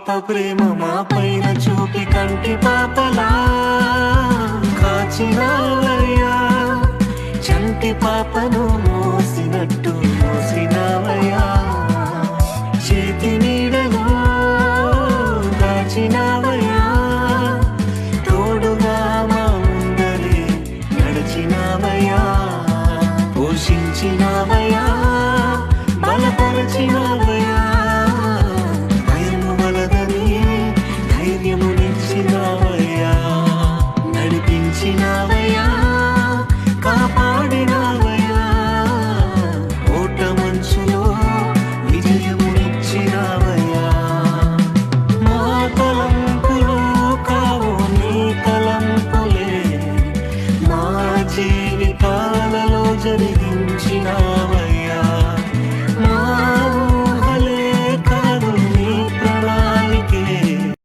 పాప ప్రేమ మా పైన చూపి కంటి పాపలా కాచినావయ్యా, చంటి పాపను మోసినట్టు మోసినావయ్యా, చేతి నీడలో దాచినావయ్యా, తోడుగా మా ముందరే నడిచినావయ్యా, పోషించినావయ్యా, బలపరచినావయ్యా, భయము వలదని ధైర్యమునిచ్చినావయ్యా, నడిపించినావయ్యా, కాపాడినావయ్యా, ఓట మంచులో విజయమునిచ్చినావయ్యా. మా తలంపులు కావు నీ తలంపులే, మా జీవితాలలో జరిగించినావయ్యా.